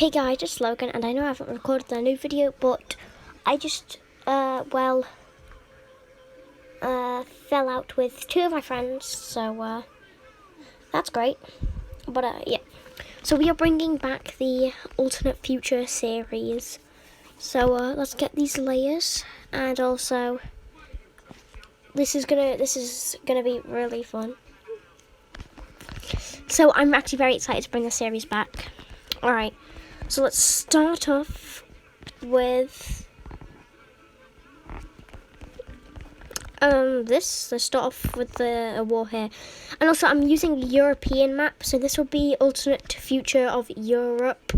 Hey guys, it's Logan, and I know I haven't recorded a new video, but I just, fell out with two of my friends, so, that's great. But, yeah. So we are bringing back the Alternate Future series. So, let's get these layers, and also, this is gonna be really fun. So I'm actually very excited to bring the series back. Alright. So let's start off with this. Let's start off with a war here. And also I'm using a European map, so this will be alternate future of Europe,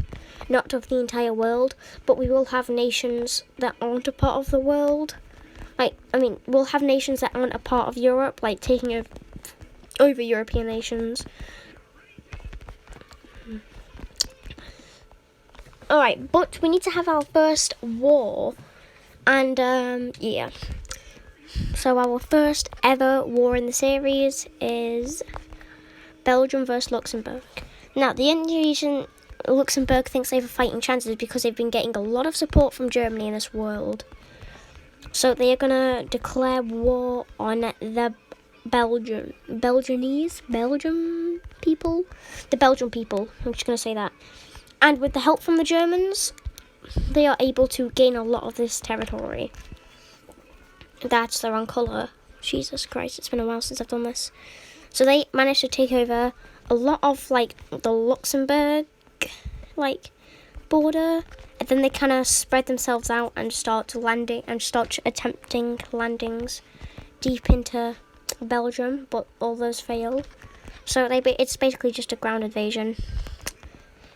not of the entire world, but we will have nations that aren't a part of the world. We'll have nations that aren't a part of Europe, like taking over European nations. Alright, but we need to have our first war, and yeah. So our first ever war in the series is Belgium versus Luxembourg. Now, the only reason Luxembourg thinks they have a fighting chance is because they've been getting a lot of support from Germany in this world. So they are gonna declare war on the Belgian people. I'm just gonna say that. And with the help from the Germans, they are able to gain a lot of this territory. That's the wrong colour. Jesus Christ, it's been a while since I've done this. So they managed to take over a lot of, the Luxembourg, border. And then they kind of spread themselves out and start attempting landings deep into Belgium, but all those fail. So it's basically just a ground invasion.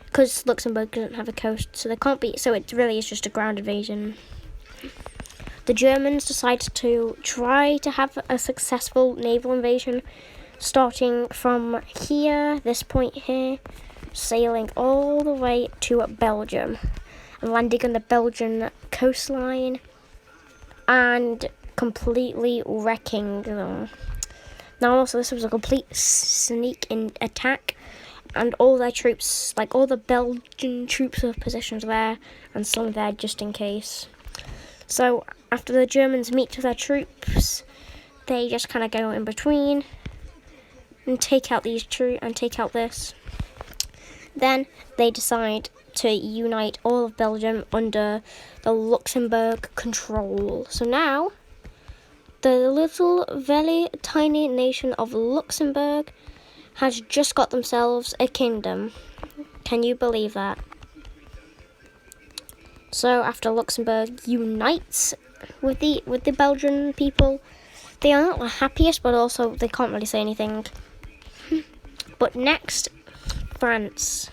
Because Luxembourg doesn't have a coast, so they can't be. So it really is just a ground invasion. The Germans decide to try to have a successful naval invasion, starting from here, this point here, sailing all the way to Belgium, and landing on the Belgian coastline, and completely wrecking them. Now, also, this was a complete sneak-in attack. And all their troops, all the Belgian troops are positioned there, and some there just in case. So after the Germans meet their troops, they just kind of go in between and take out these troops and take out this. Then they decide to unite all of Belgium under the Luxembourg control. So now, the little, very tiny nation of Luxembourg has just got themselves a kingdom. Can you believe that? So after Luxembourg unites with the Belgian people, they are not the happiest, but also they can't really say anything. But next, France.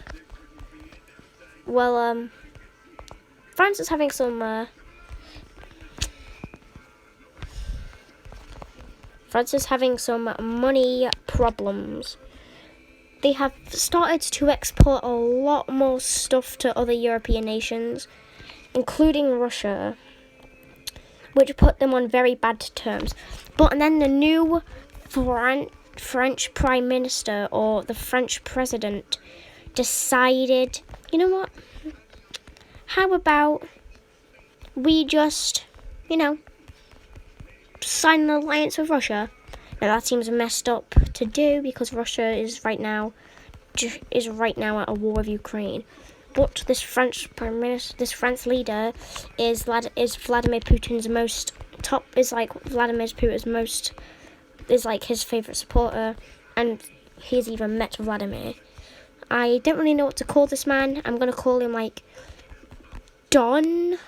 Well, France is having some money problems. They have started to export a lot more stuff to other European nations, including Russia, which put them on very bad terms. But then the new French Prime Minister, or the French President, decided, you know what? How about we just, sign an alliance with Russia? Now that seems messed up to do because Russia is right now at a war with Ukraine. But this French leader is Vladimir Putin's his favorite supporter, and he's even met Vladimir. I don't really know what to call this man. I'm gonna call him Don.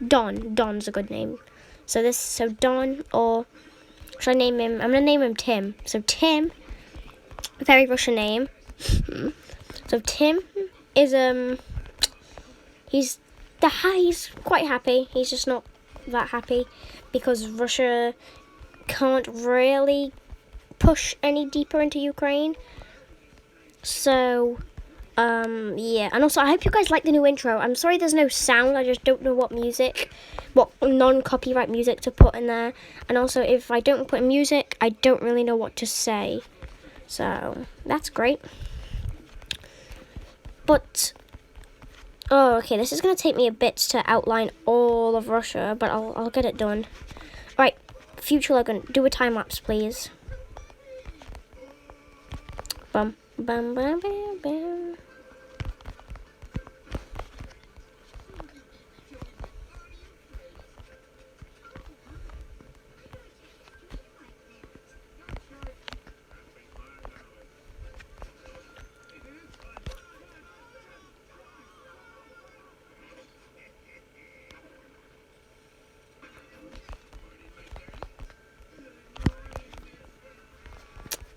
Don's a good name. So Don, or should I name him? I'm going to name him Tim. So Tim, very Russian name. So Tim is, he's quite happy. He's just not that happy because Russia can't really push any deeper into Ukraine. So, yeah. And also, I hope you guys like the new intro. I'm sorry there's no sound. I just don't know what non-copyright music to put in there. And also, if I don't put in music, I don't really know what to say. So, that's great. But Oh, okay. This is gonna take me a bit to outline all of Russia, but I'll get it done. Right, Future Logan, do a time lapse, please. Bum bum bum bum bum.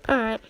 All right.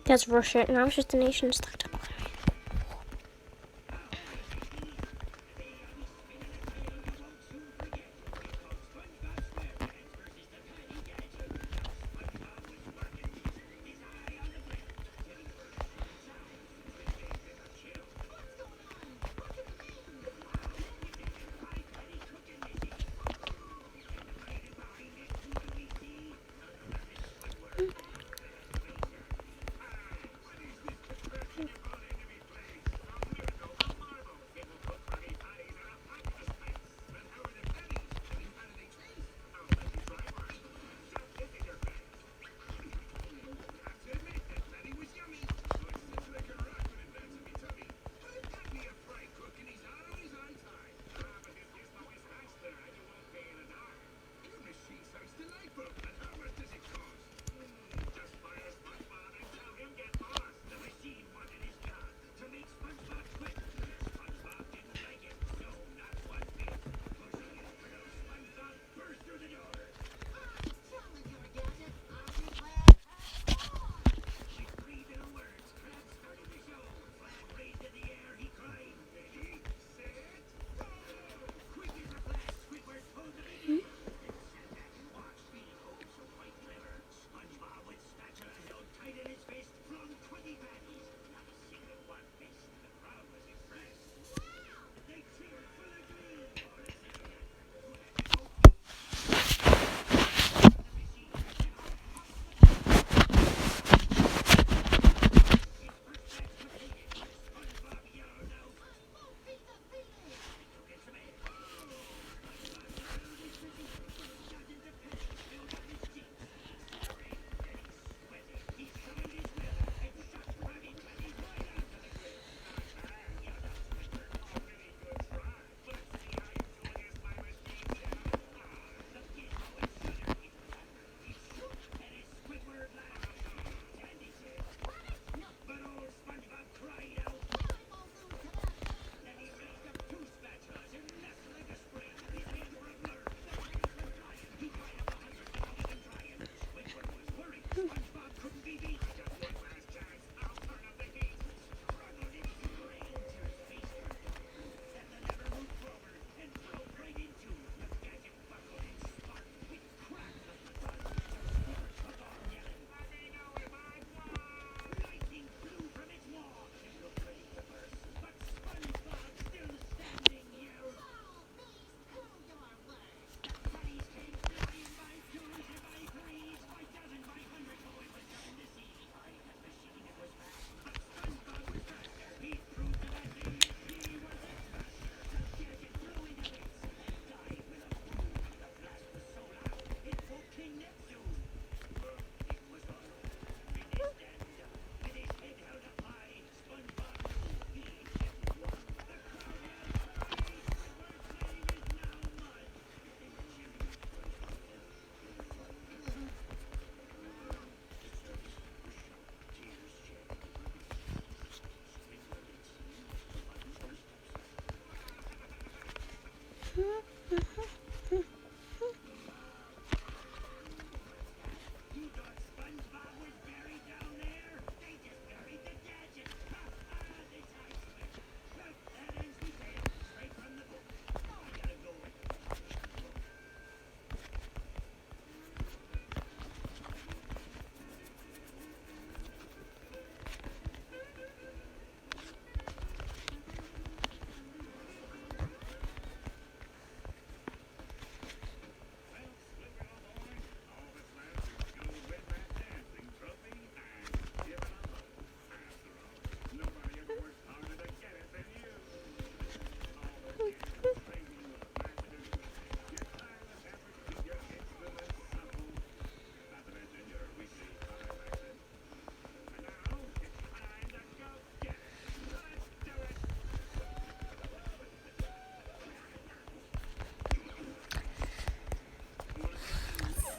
That's Russia. Now it's just a nation stuck to Bulgaria.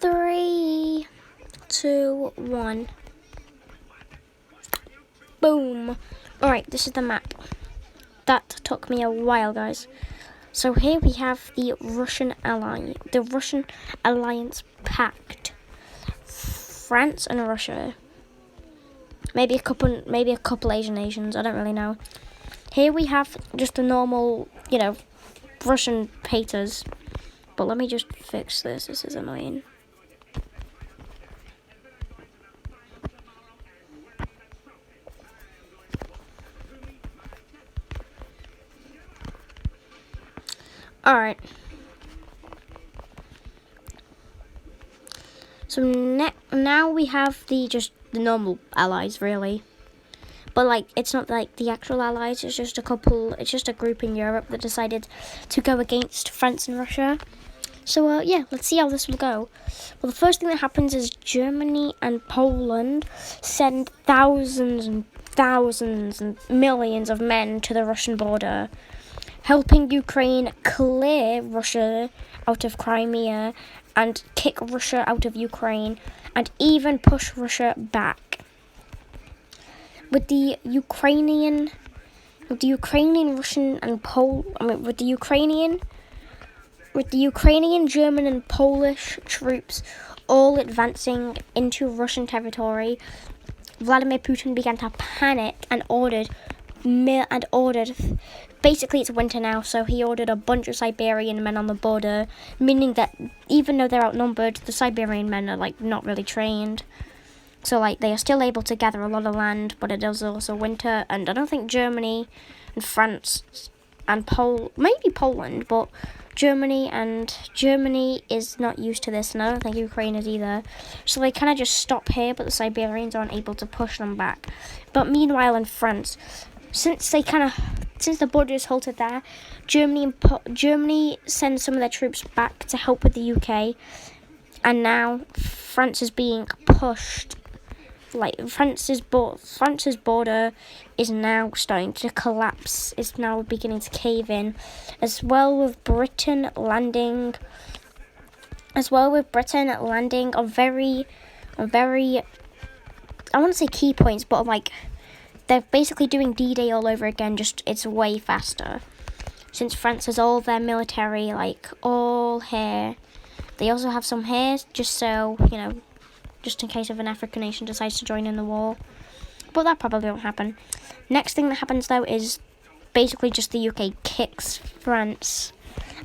Three, two, one. Boom. Alright, this is the map. That took me a while, guys. So here we have the Russian Alliance Pact. France and Russia. Maybe a couple Asian nations, I don't really know. Here we have just the normal, Russian haters. But let me just fix this. This is annoying. Alright. So now we have the normal allies, really. But it's not like the actual allies, it's just a group in Europe that decided to go against France and Russia. So yeah, let's see how this will go. Well, the first thing that happens is Germany and Poland send thousands and thousands and millions of men to the Russian border, helping Ukraine clear Russia out of Crimea and kick Russia out of Ukraine and even push Russia back. With the Ukrainian, German and Polish troops all advancing into Russian territory, Vladimir Putin began to panic and ordered, basically it's winter now, so he ordered a bunch of Siberian men on the border, meaning that even though they're outnumbered, the Siberian men are not really trained. So they are still able to gather a lot of land, but it is also winter, and I don't think Germany and France and maybe Poland, but Germany is not used to this, and I don't think Ukraine is either. So they kind of just stop here, but the Siberians aren't able to push them back. But meanwhile in France, since the border is halted there, Germany sends some of their troops back to help with the UK, and now France is being pushed. France's border is now starting to collapse. It's now beginning to cave in, as well with Britain landing on very, I want to say key points, but they're basically doing D-Day all over again. Just it's way faster, since France has all their military all here. They also have some here, just so just in case if an African nation decides to join in the war. But that probably won't happen. Next thing that happens, though, is basically just the UK kicks France.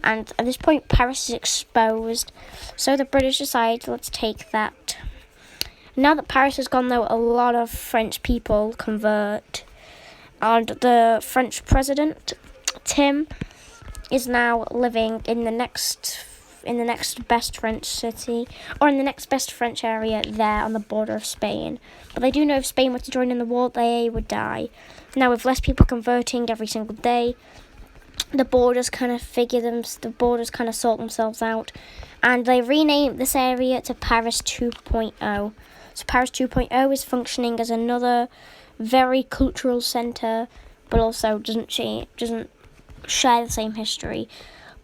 And at this point, Paris is exposed. So the British decide, let's take that. Now that Paris has gone, though, a lot of French people convert. And the French president, Tim, is now living in the next best French city, or in the next best French area there on the border of Spain. But they do know if Spain were to join in the war, they would die. Now, with less people converting every single day, the borders kind of sort themselves out, and they renamed this area to Paris 2.0. So Paris 2.0 is functioning as another very cultural centre, but also doesn't share the same history.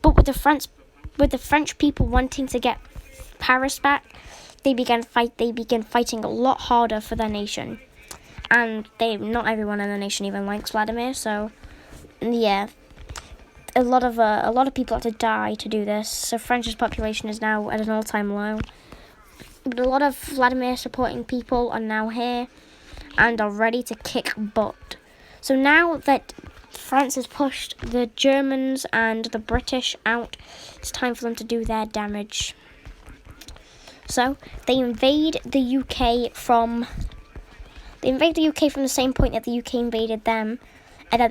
But with the French people wanting to get Paris back, they begin fighting a lot harder for their nation. And not everyone in the nation even likes Vladimir, so yeah. a lot of people had to die to do this. So France's population is now at an all-time low. But a lot of Vladimir supporting people are now here and are ready to kick butt. So now that France has pushed the Germans and the British out, it's time for them to do their damage. So they invade the UK from the same point that the UK invaded them, and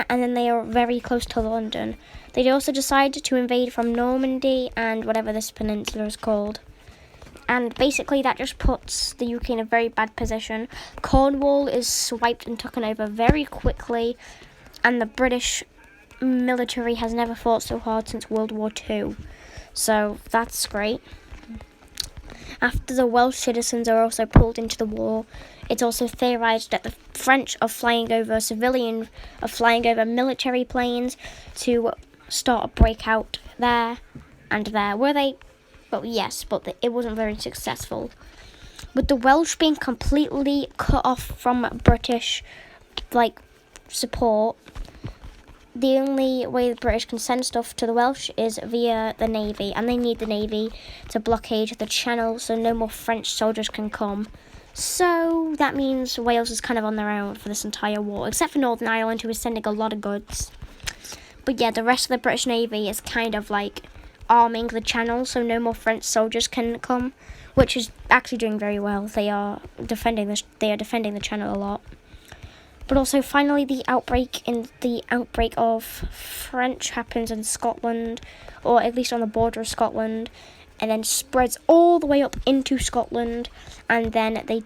then they are very close to London. They also decide to invade from Normandy and whatever this peninsula is called. And basically that just puts the UK in a very bad position. Cornwall is swiped and taken over very quickly, and the British military has never fought so hard since World War II. So that's great. After the Welsh citizens are also pulled into the war, it's also theorized that the French are flying over military planes to start a breakout there and there. Were they? Well, yes, but it wasn't very successful. With the Welsh being completely cut off from British, support, the only way the British can send stuff to the Welsh is via the Navy, and they need the Navy to blockade the Channel so no more French soldiers can come. So that means Wales is kind of on their own for this entire war, except for Northern Ireland, who is sending a lot of goods. But yeah, the rest of the British Navy is kind of arming the Channel so no more French soldiers can come, which is actually doing very well. They are defending the Channel a lot. But also, finally, the outbreak of French happens in Scotland, or at least on the border of Scotland, and then spreads all the way up into Scotland, and then they're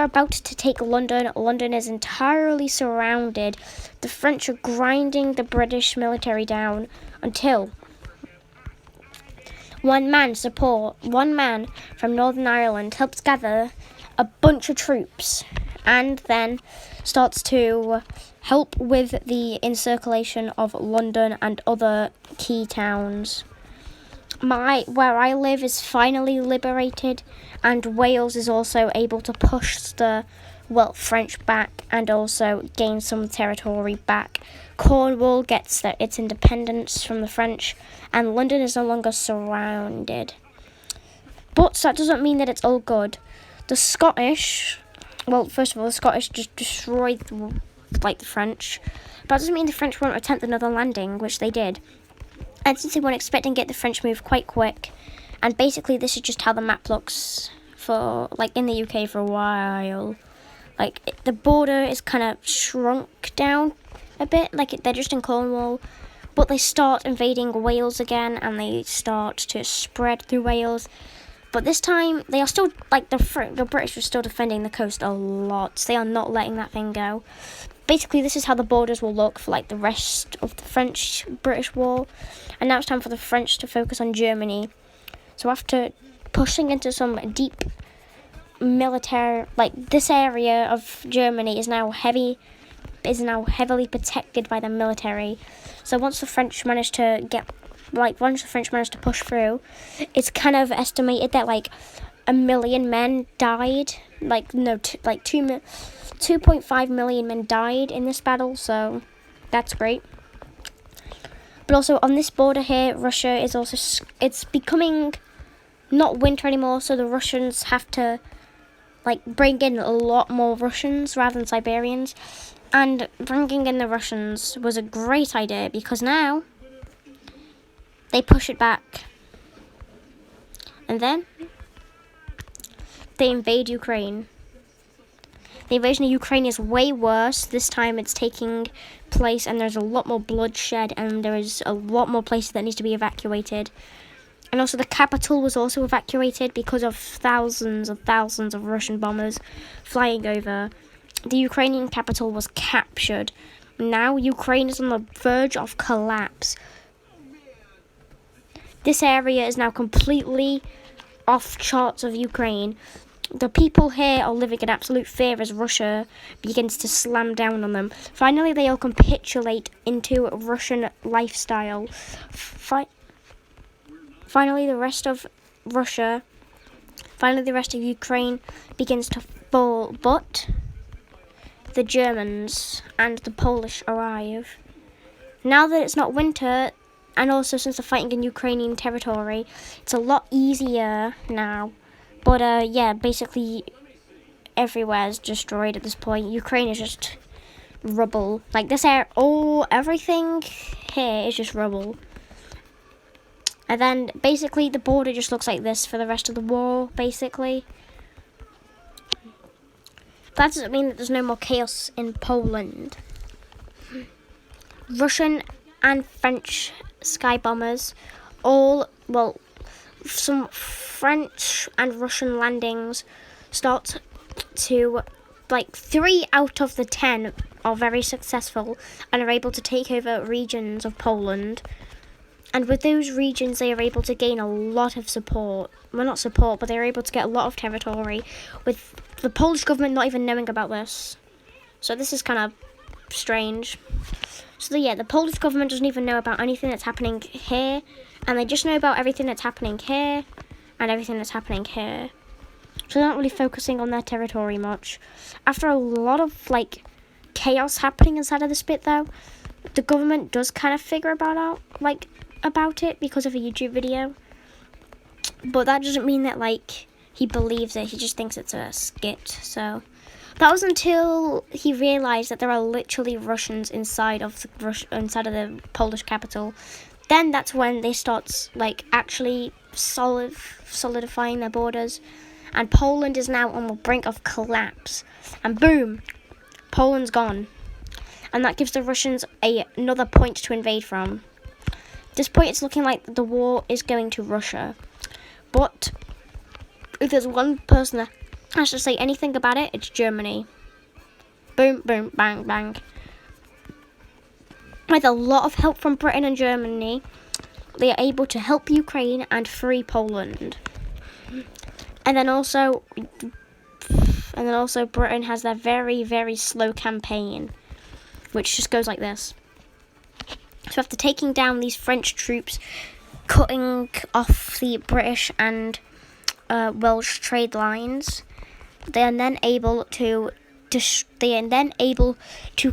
about to take London. London is entirely surrounded. The French are grinding the British military down until one man from Northern Ireland helps gather a bunch of troops and then starts to help with the encirculation of London and other key towns. Where I live is finally liberated, and Wales is also able to push the French back and also gain some territory back. Cornwall gets its independence from the French, and London is no longer surrounded. But that doesn't mean that it's all good. The Scottish, first of all, the Scottish just destroyed the French. But that doesn't mean the French won't attempt another landing, which they did. And since they weren't expecting it, the French moved quite quick. And basically, this is just how the map looks for, in the UK for a while. The border is kind of shrunk down a bit. They're just in Cornwall. But they start invading Wales again, and they start to spread through Wales. But this time, they are still, the British are still defending the coast a lot. They are not letting that thing go. Basically, this is how the borders will look for, the rest of the French-British war. And now it's time for the French to focus on Germany. So after pushing into some deep military, this area of Germany is now heavily protected by the military. So once the French managed to push through, it's kind of estimated that 1 million men died. 2.5 million men died in this battle, so that's great. But also on this border here, Russia is also, it's becoming not winter anymore, so the Russians have to bring in a lot more Russians rather than Siberians. And bringing in the Russians was a great idea because now they push it back. And then they invade Ukraine. The invasion of Ukraine is way worse. This time it's taking place and there's a lot more bloodshed and there is a lot more places that needs to be evacuated. And also the capital was also evacuated because of thousands of Russian bombers flying over. The Ukrainian capital was captured. Now Ukraine is on the verge of collapse. This area is now completely off charts of Ukraine. The people here are living in absolute fear as Russia begins to slam down on them. Finally, they all capitulate into Russian lifestyle. Finally, the rest of Ukraine begins to fall, but the Germans and the Polish arrive. now that it's not winter, and also since they're fighting in Ukrainian territory, it's a lot easier now. But yeah, basically everywhere is destroyed at this point. Ukraine is just rubble. Like this area, everything here is just rubble. And then basically the border just looks like this for the rest of the war, basically. That doesn't mean that there's no more chaos in Poland. Russian and French sky bombers, some French and Russian landings start to, like 3 out of the 10 are very successful and are able to take over regions of Poland. And with those regions, they are able to gain a lot of support. Well, not support, but they're able to get a lot of territory with the Polish government not even knowing about this. So this is kind of strange. So yeah, the Polish government doesn't even know about anything that's happening here. And they just know about everything that's happening here and everything that's happening here. So they're not really focusing on their territory much. After a lot of, like, chaos happening inside of this bit, though, the government does kind of figure about it because of a YouTube video. But that doesn't mean that, like, he believes it. He just thinks it's a skit. So that was until he realized that there are literally Russians inside of the Polish capital. Then that's when they start, like, actually solidifying their borders. And Poland is now on the brink of collapse. And boom, Poland's gone. And that gives the Russians another point to invade from. At this point, it's looking like the war is going to Russia. But if there's one person that has to say anything about it, it's Germany. Boom, boom, bang, bang. With a lot of help from Britain and Germany, they are able to help Ukraine and free Poland. And then also Britain has their very, very slow campaign, which just goes like this. So after taking down these French troops, cutting off the British and Welsh trade lines, they are then able to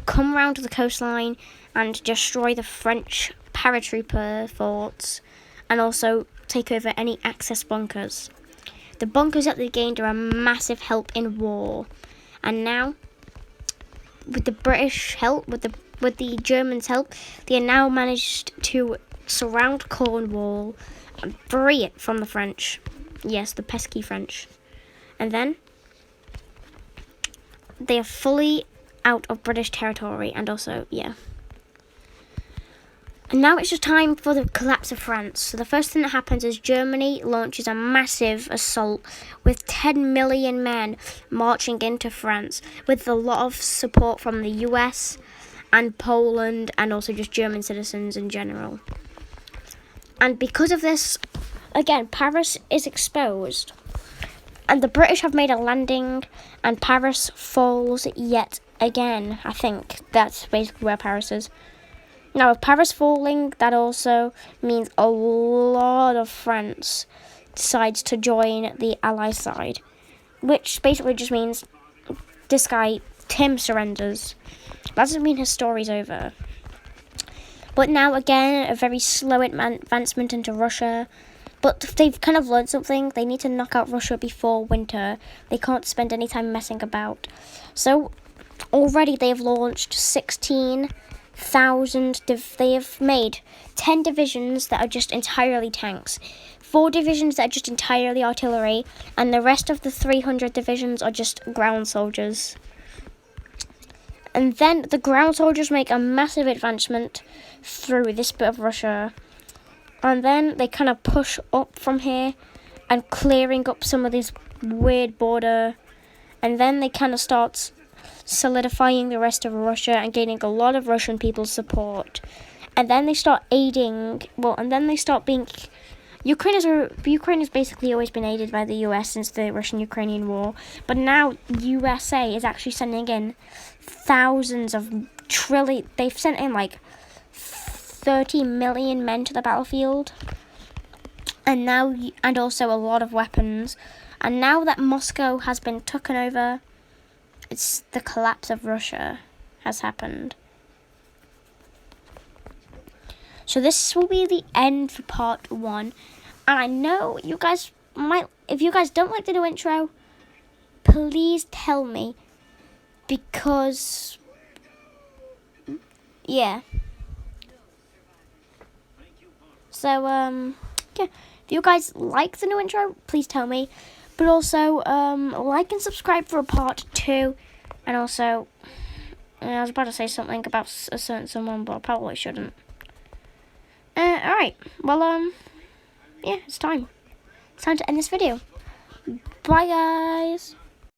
come around to the coastline and destroy the French paratrooper forts, and also take over any access bunkers. The bunkers that they gained are a massive help in war, and now with the British help, with the Germans' help, they are now managed to surround Cornwall and free it from the French. Yes, the pesky French. And then they are fully out of British territory, and also, yeah. And now it's just time for the collapse of France. So the first thing that happens is Germany launches a massive assault with 10 million men marching into France, with a lot of support from the US and Poland, and also just German citizens in general. And because of this, again, Paris is exposed. And the British have made a landing, and Paris falls yet again. I think that's basically where Paris is. Now, with Paris falling, that also means a lot of France decides to join the Allied side, which basically just means this guy, Tim, surrenders. That doesn't mean his story's over. But now, again, a very slow advancement into Russia. But they've kind of learned something. They need to knock out Russia before winter. They can't spend any time messing about. So, already they have launched 16,000. They have made 10 divisions that are just entirely tanks, 4 divisions that are just entirely artillery, and the rest of the 300 divisions are just ground soldiers. And then the ground soldiers make a massive advancement through this bit of Russia, and then they kind of push up from here and clearing up some of this weird border, and then they kind of start solidifying the rest of Russia and gaining a lot of Russian people's support. And then they start being... Ukraine has basically always been aided by the US since the Russian-Ukrainian war, but now USA is actually sending in they've sent in like 30 million men to the battlefield, and also a lot of weapons. And now that Moscow has been taken over, it's the collapse of Russia has happened. So this will be the end for part 1. And I know you guys might, if you guys don't like the new intro, please tell me, because, yeah. So, yeah, if you guys like the new intro, please tell me. But also, like and subscribe for a part 2. And also, I was about to say something about a certain someone, but I probably shouldn't. Alright, well, yeah, it's time. It's time to end this video. Bye, guys.